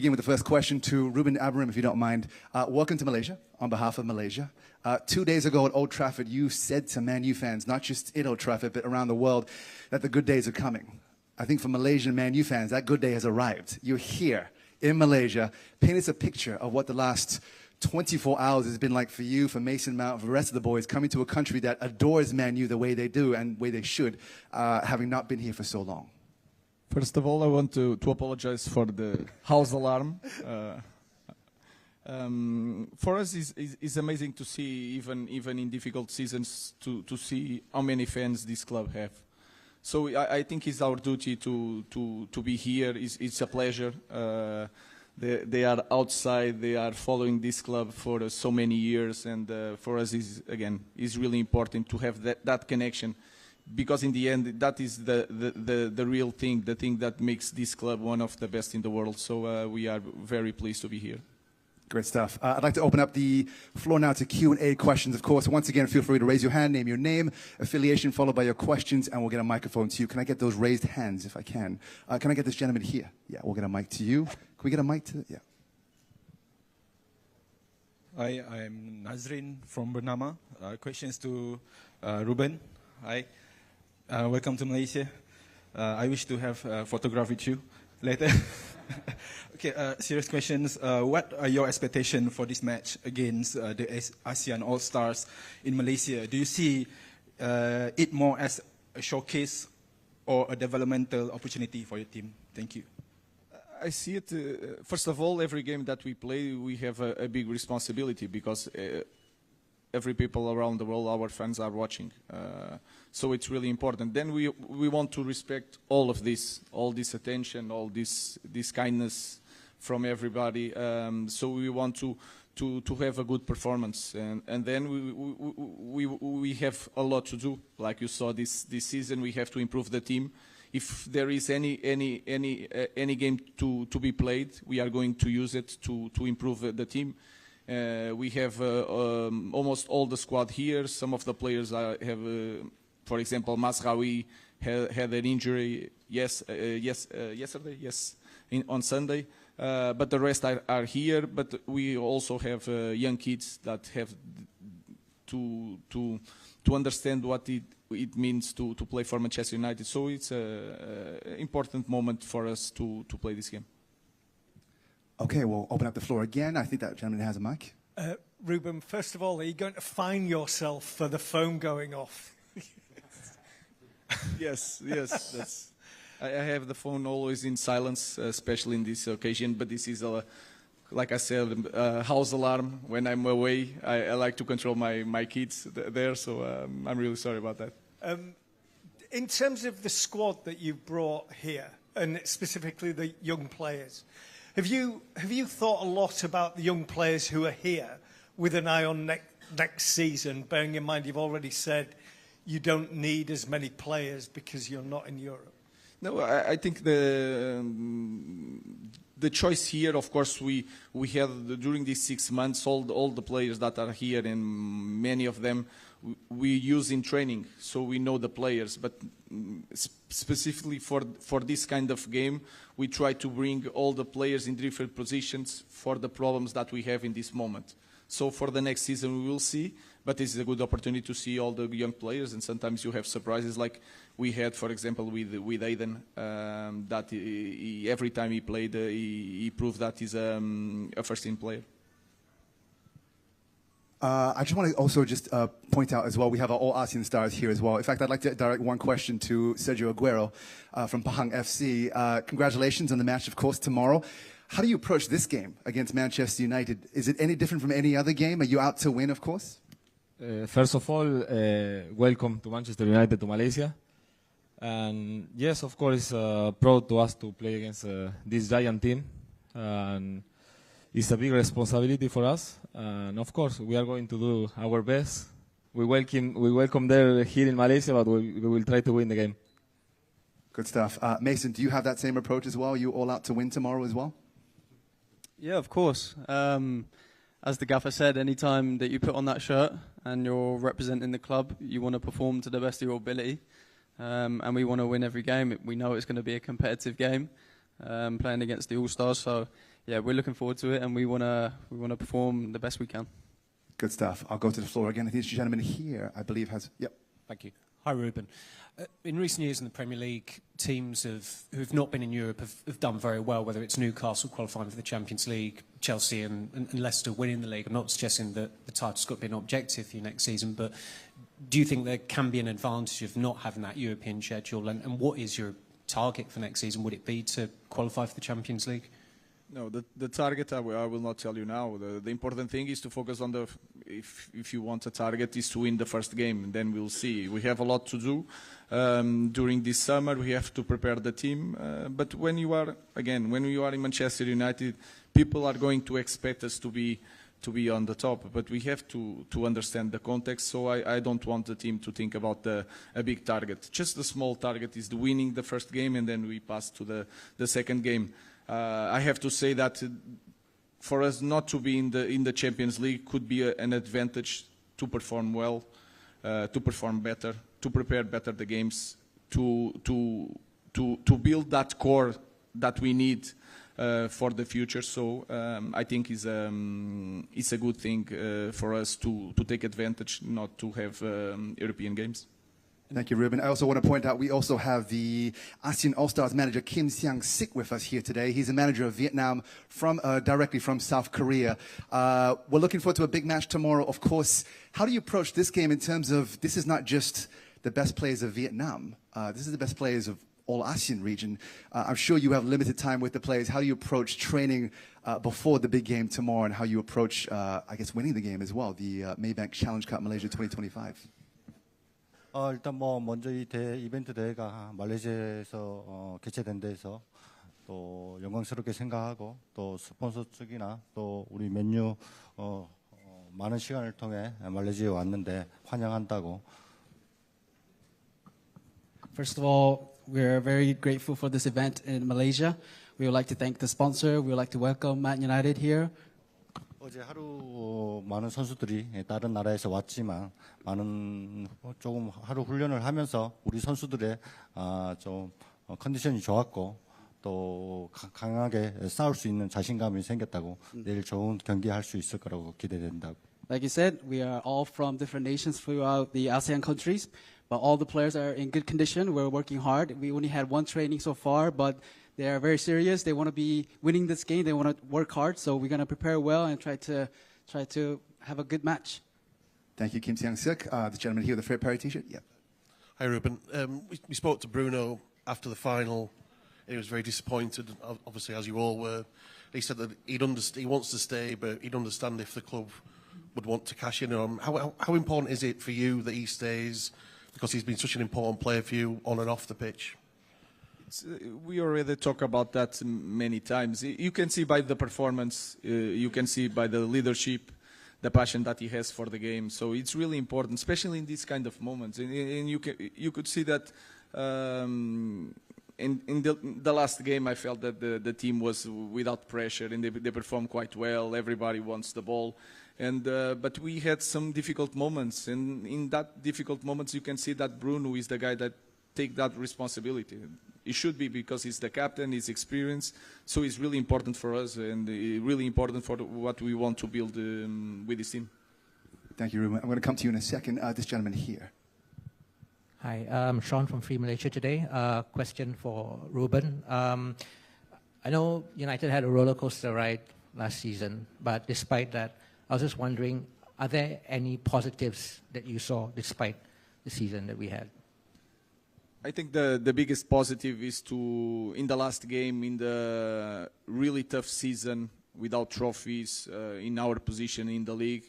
begin with the first question to Ruben Amorim, if you don't mind. Welcome to Malaysia, on behalf of Malaysia. 2 days ago at Old Trafford, you said to Man U fans, not just at Old Trafford, but around the world, that the good days are coming. I think for Malaysian Man U fans, that good day has arrived. You're here in Malaysia. Paint us a picture of what the last 24 hours has been like for you, for Mason Mount, for the rest of the boys, coming to a country that adores Man U the way they do and the way they should, having not been here for so long. First of all, I want to apologize for the house alarm. For us, it's amazing to see, even in difficult seasons, to see how many fans this club have. So I think it's our duty to be here. It's a pleasure. They are outside. They are following this club for so many years, and for us, is really important to have that connection, because in the end, that is the real thing, the thing that makes this club one of the best in the world. So we are very pleased to be here. Great stuff. I'd like to open up the floor now to Q&A questions. Of course, once again, feel free to raise your hand, name your name, affiliation, followed by your questions, and we'll get a microphone to you. Can I get those raised hands, if I can? Can I get this gentleman here? Yeah, we'll get a mic to you. Can we get a mic to... Yeah. Hi, I'm Nazrin from Bernama. Questions to Ruben. Hi. Welcome to Malaysia. I wish to have a photograph with you later. Okay, serious questions. What are your expectations for this match against the ASEAN All-Stars in Malaysia? Do you see it more as a showcase or a developmental opportunity for your team? Thank you. I see it, first of all, every game that we play, we have a big responsibility, because every people around the world, our fans are watching. So it's really important. Then we want to respect all of this, all this attention, all this kindness from everybody. So we want to have a good performance, and then we have a lot to do. Like you saw this season, we have to improve the team. If there is any game to be played, we are going to use it to improve the team. We have almost all the squad here. Some of the players have, for example, Mazraoui had an injury yesterday, on Sunday. But the rest are here. But we also have young kids that have to understand what it means to play for Manchester United. So it's an important moment for us to play this game. Okay, we'll open up the floor again. I think that gentleman has a mic. Ruben, first of all, are you going to fine yourself for the phone going off? Yes. I have the phone always in silence, especially in this occasion. But this is, like I said, a house alarm. When I'm away, I like to control my kids there. So I'm really sorry about that. In terms of the squad that you brought here, and specifically the young players, have you thought a lot about the young players who are here with an eye on next season, bearing in mind you've already said you don't need as many players because you're not in Europe? No, I think the choice here, of course, we have during these 6 months all the players that are here, and many of them we use in training, so we know the players. But specifically for this kind of game, we try to bring all the players in different positions for the problems that we have in this moment. So for the next season we will see, but this is a good opportunity to see all the young players, and sometimes you have surprises like we had, for example, with Aiden, that every time he played, he proved that he's a first-team player. I just want to also just point out as well, we have our all ASEAN stars here as well. In fact, I'd like to direct one question to Sergio Aguero from Pahang FC. Congratulations on the match, of course, tomorrow. How do you approach this game against Manchester United? Is it any different from any other game? Are you out to win, of course? First of all, welcome to Manchester United, to Malaysia. And yes, of course, proud to us to play against this giant team. And it's a big responsibility for us. And of course, we are going to do our best. We welcome them here in Malaysia, but we will try to win the game. Good stuff. Mason, do you have that same approach as well? Are you all out to win tomorrow as well? Yeah, of course. As the gaffer said, any time that you put on that shirt and you're representing the club, you want to perform to the best of your ability. And we want to win every game. We know it's going to be a competitive game, playing against the All-Stars. So, yeah, we're looking forward to it, and we wanna perform the best we can. Good stuff. I'll go to the floor again. I think this gentleman here, I believe, has... Yep. Thank you. Hi, Ruben. In recent years in the Premier League, teams who've not been in Europe have done very well, whether it's Newcastle qualifying for the Champions League, Chelsea and Leicester winning the league. I'm not suggesting that the title's got to be an objective for you next season, but do you think there can be an advantage of not having that European schedule? And what is your target for next season? Would it be to qualify for the Champions League? No, the target I will not tell you now. The important thing is to focus on the, if you want a target, is to win the first game, and then we'll see. We have a lot to do during this summer. We have to prepare the team. But when you are in Manchester United, people are going to expect us to be on the top. But we have to understand the context. So I don't want the team to think about a big target. Just the small target is the winning the first game, and then we pass to the second game. I have to say that for us not to be in the Champions League could be an advantage to perform well, to perform better, to prepare better the games, to build that core that we need for the future. So I think it's a good thing for us to take advantage, not to have European games. Thank you, Ruben. I also want to point out we also have the ASEAN All-Stars manager Kim Sang-sik with us here today. He's a manager of Vietnam directly from South Korea. We're looking forward to a big match tomorrow, of course. How do you approach this game in terms of this is not just the best players of Vietnam. This is the best players of all ASEAN region. I'm sure you have limited time with the players. How do you approach training before the big game tomorrow, and how you approach, I guess, winning the game as well, the Maybank Challenge Cup Malaysia 2025? 일단 먼저 이 이벤트 대회가 말레이시아에서 개최된 데에서 또 영광스럽게 생각하고 또 스폰서 측이나 또 우리 맨유 많은 시간을 통해 말레이시아에 왔는데 환영한다고. First of all, we're very grateful for this event in Malaysia. We would like to thank the sponsor. We would like to welcome Man United here. 어제 하루 많은 선수들이 다른 나라에서 왔지만 조금 하루 훈련을 하면서 우리 선수들의 좀 컨디션이 좋았고 또 강하게 싸울 수 있는 자신감이 생겼다고 내일 좋은 경기할 수 있을 거라고 기대된다고. Like you said, we are all from different nations throughout the ASEAN countries, but all the players are in good condition. We're working hard. We only had one training so far, but they are very serious. They want to be winning this game. They want to work hard. So we're going to prepare well and try to have a good match. Thank you, Kim Sang-sik. The gentleman here with the Fred Perry T-shirt. Yep. Hi, Ruben. We spoke to Bruno after the final. He was very disappointed, obviously, as you all were. He said that he wants to stay, but he'd understand if the club would want to cash in on him. How important is it for you that he stays, because he's been such an important player for you on and off the pitch? We already talked about that many times. You can see by the performance, you can see by the leadership, the passion that he has for the game. So it's really important, especially in these kind of moments. And you could see that in the last game, I felt that the team was without pressure and they performed quite well. Everybody wants the ball. But we had some difficult moments. And in that difficult moments, you can see that Bruno is the guy that take that responsibility. It should be, because he's the captain, he's experienced, so it's really important for us and really important for what we want to build with this team. Thank you, Ruben. I'm going to come to you in a second. This gentleman here. Hi, I'm Sean from Free Malaysia today. Question for Ruben. I know United had a roller coaster ride last season, but despite that, I was just wondering, are there any positives that you saw despite the season that we had? I think the biggest positive is in the last game, in the really tough season, without trophies, in our position in the league,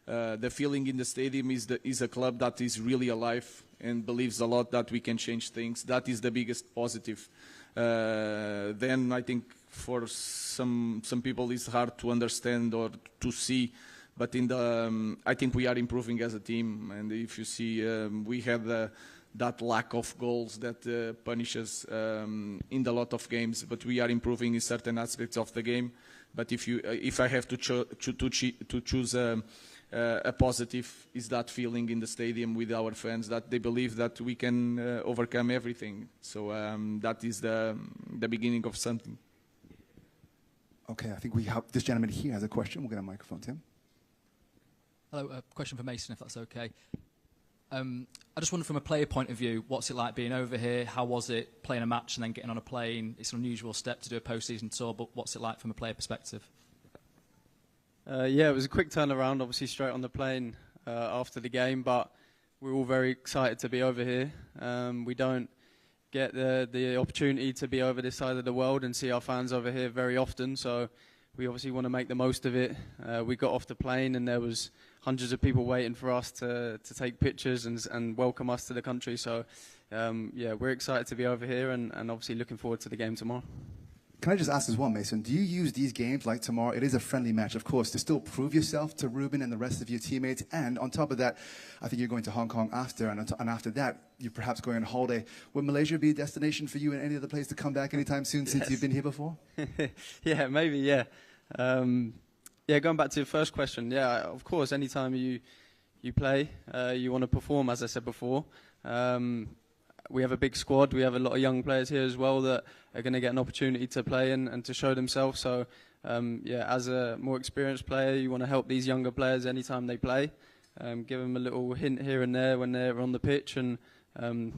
the feeling in the stadium is a club that is really alive and believes a lot that we can change things. That is the biggest positive. Then I think for some people it's hard to understand or to see, but I think we are improving as a team. And if you see, we have that lack of goals that punishes in a lot of games, but we are improving in certain aspects of the game. But if I have to choose a positive, is that feeling in the stadium with our fans, that they believe that we can overcome everything. So that is the beginning of something. Okay, I think we have this gentleman here has a question. We'll get a microphone to him. Hello, a question for Mason, if that's okay. I just wonder from a player point of view, what's it like being over here? How was it playing a match and then getting on a plane? It's an unusual step to do a post-season tour, but what's it like from a player perspective? Yeah, it was a quick turnaround, obviously straight on the plane after the game, but we're all very excited to be over here. We don't get the opportunity to be over this side of the world and see our fans over here very often, so we obviously want to make the most of it. We got off the plane and there was hundreds of people waiting for us to take pictures and welcome us to the country, so yeah, we're excited to be over here and obviously looking forward to the game tomorrow. Can I just ask as well, Mason, do you use these games like tomorrow? It is a friendly match, of course, to still prove yourself to Ruben and the rest of your teammates. And on top of that, I think you're going to Hong Kong after. And after that, you're perhaps going on holiday. Would Malaysia be a destination for you and any other place to come back anytime soon since you've been here before? Yeah, maybe, yeah. Yeah, going back to your first question, yeah, of course, anytime you play, you want to perform, as I said before. We have a big squad. We have a lot of young players here as well that are going to get an opportunity to play and to show themselves. So, yeah, as a more experienced player, you want to help these younger players anytime they play. Give them a little hint here and there when they're on the pitch. And,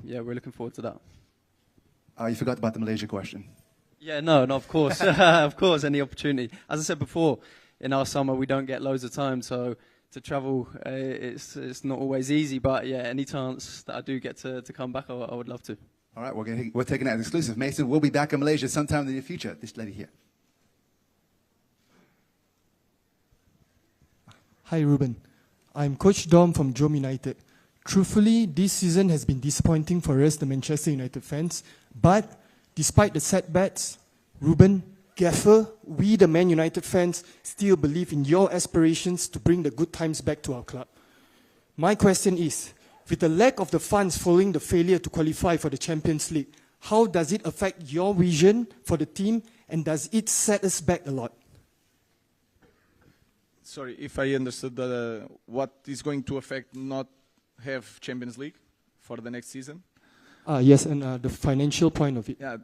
yeah, we're looking forward to that. You forgot about the Malaysia question. Yeah, no, of course. Of course, any opportunity. As I said before, in our summer, we don't get loads of time. So to travel, it's not always easy, but yeah, any chance that I do get to come back, I would love to. All right, we're taking that as exclusive. Mason, we'll be back in Malaysia sometime in the near future. This lady here. Hi, Ruben. I'm Coach Dom from Jom United. Truthfully, this season has been disappointing for us, the Manchester United fans. But despite the setbacks, Ruben, Gaffer, we the Man United fans still believe in your aspirations to bring the good times back to our club. My question is, with the lack of the funds following the failure to qualify for the Champions League, how does it affect your vision for the team and does it set us back a lot? Sorry, if I understood what is going to affect not have Champions League for the next season? Yes, and the financial point of it. Yeah.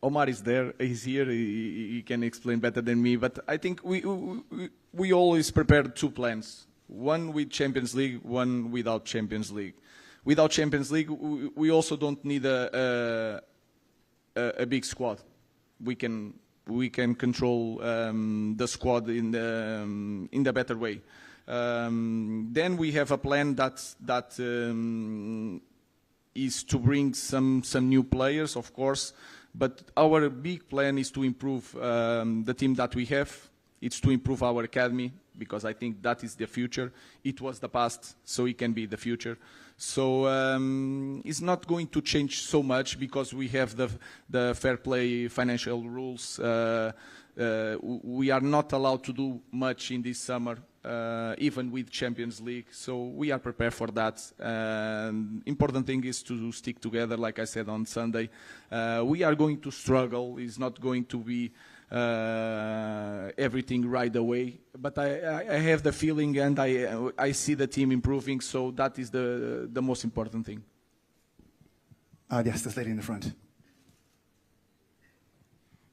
Omar is there, he's here, he can explain better than me, but I think we always prepared two plans. One with Champions League, one without Champions League. Without Champions League, we also don't need a big squad. We can control the squad in the better way. Then we have a plan that is to bring some new players, of course. But our big plan is to improve the team that we have. It's to improve our academy, because I think that is the future. It was the past, so it can be the future. So it's not going to change so much because we have the fair play financial rules. We are not allowed to do much in this summer, even with Champions League. So we are prepared for that. Important thing is to stick together, like I said on Sunday. We are going to struggle. It's not going to be everything right away. But I have the feeling and I see the team improving, so that is the most important thing. Yes, this lady in the front.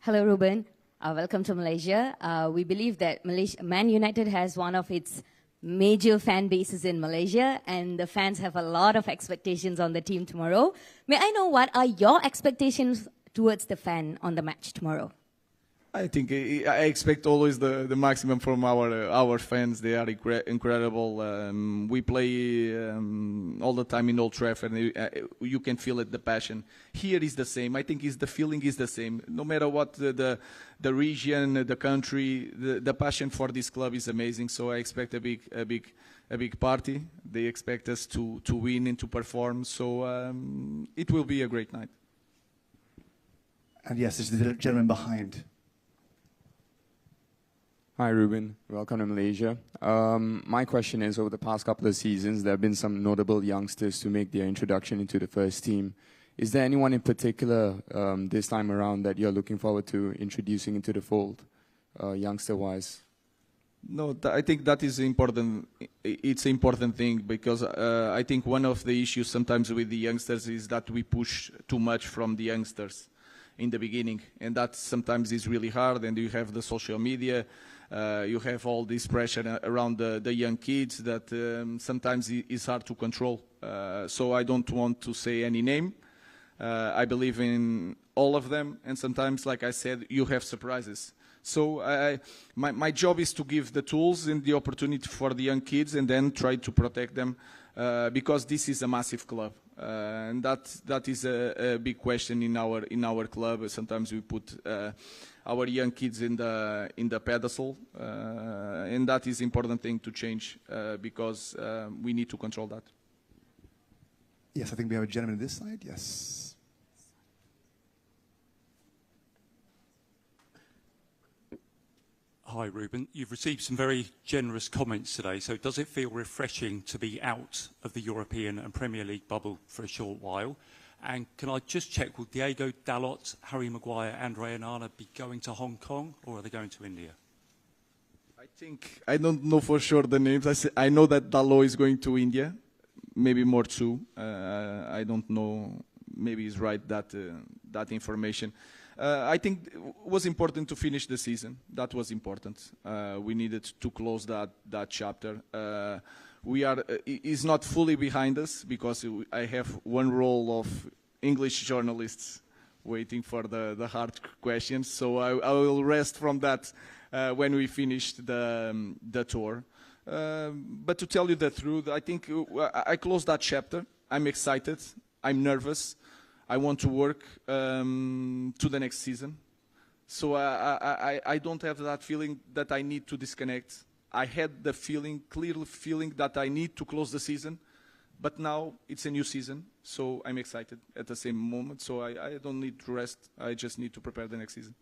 Hello, Ruben. Welcome to Malaysia. We believe that Man United has one of its major fan bases in Malaysia, and the fans have a lot of expectations on the team tomorrow. May I know what are your expectations towards the fan on the match tomorrow? I think I expect always the maximum from our fans. They are incredible. We play all the time in Old Trafford. You can feel it, the passion. Here is the same. I think the feeling is the same. No matter what the region, the country, the passion for this club is amazing. So I expect a big party. They expect us to win and to perform. So it will be a great night. And yes, there's the gentleman behind. Hi, Ruben. Welcome to Malaysia. My question is, over the past couple of seasons, there have been some notable youngsters to make their introduction into the first team. Is there anyone in particular this time around that you're looking forward to introducing into the fold, youngster-wise? No, I think that is important. It's an important thing because I think one of the issues sometimes with the youngsters is that we push too much from the youngsters. in the beginning, and that sometimes is really hard. And you have the social media, you have all this pressure around the young kids that sometimes is hard to control. So I don't want to say any name. I believe in all of them, and sometimes, like I said, you have surprises. So my job is to give the tools and the opportunity for the young kids, and then try to protect them, because this is a massive club, and that is a big question in our club. Sometimes we put our young kids in the pedestal, and that is important thing to change, because we need to control that. Yes, I think we have a gentleman on this side. Yes. Hi, Ruben. You've received some very generous comments today, so does it feel refreshing to be out of the European and Premier League bubble for a short while? And can I just check, will Diego Dalot, Harry Maguire and Onana be going to Hong Kong, or are they going to India? I don't know for sure the names. I know that Dalot is going to India, maybe more too. I don't know, maybe he's right, that information. I think it was important to finish the season. That was important. We needed to close that chapter. It's not fully behind us, because I have one roll of English journalists waiting for the hard questions. So I will rest from that when we finish the tour. But to tell you the truth, I think I closed that chapter. I'm excited. I'm nervous. I want to work to the next season. So I don't have that feeling that I need to disconnect. I had the clear feeling that I need to close the season, but now it's a new season, so I'm excited at the same moment. So I don't need to rest. I just need to prepare the next season.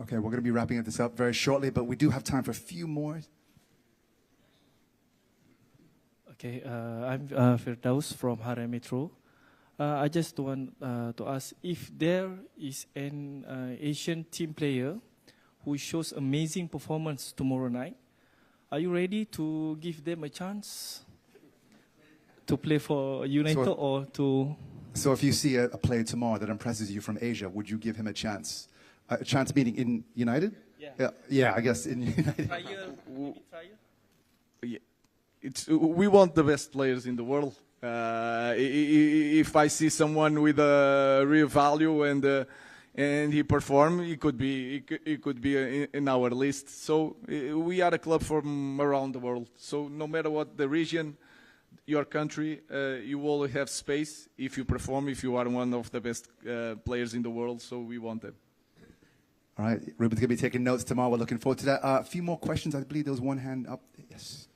Okay, we're going to be wrapping this up very shortly, but we do have time for a few more. Okay, I'm Firdaus from Harare Metro. I just want to ask if there is an Asian team player who shows amazing performance tomorrow night. Are you ready to give them a chance to play for United or to? So if you see a player tomorrow that impresses you from Asia, would you give him a chance? A chance meaning in United? Yeah, I guess in United. We want the best players in the world. If I see someone with a real value and he perform, it could be in our list. So we are a club from around the world. So no matter what the region, your country, you will have space if you perform, if you are one of the best players in the world. So we want them. All right, Ruben's going to be taking notes tomorrow. We're looking forward to that. A few more questions. I believe there was one hand up. Yes.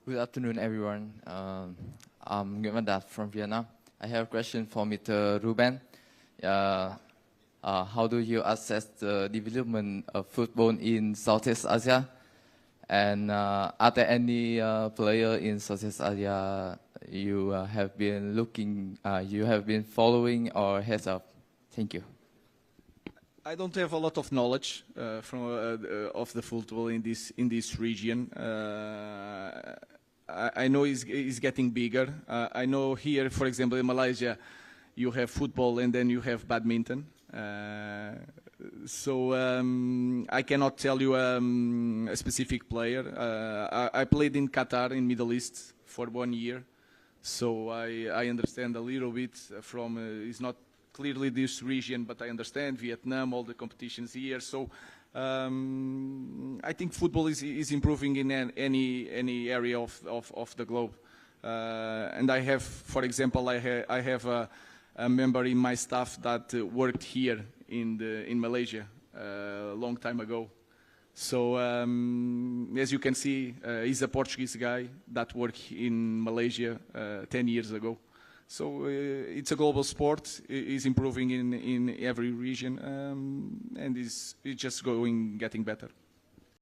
Good afternoon, everyone. I'm Nguyen from Vietnam. I have a question for Mr. Ruben. How do you assess the development of football in Southeast Asia? And are there any player in Southeast Asia you have been following or heads up? Thank you. I don't have a lot of knowledge of the football in this region. I know it's getting bigger. I know here, for example, in Malaysia, you have football and then you have badminton. So I cannot tell you a specific player. I played in Qatar, in Middle East, for 1 year. So I understand a little bit from, it's not clearly this region, but I understand Vietnam, all the competitions here. So I think football is improving in any area of the globe. And I have, for example, I have a member in my staff that worked here in Malaysia a long time ago. So as you can see, he's a Portuguese guy that worked in Malaysia 10 years ago. So it's a global sport. It's improving in every region, and it's just getting better.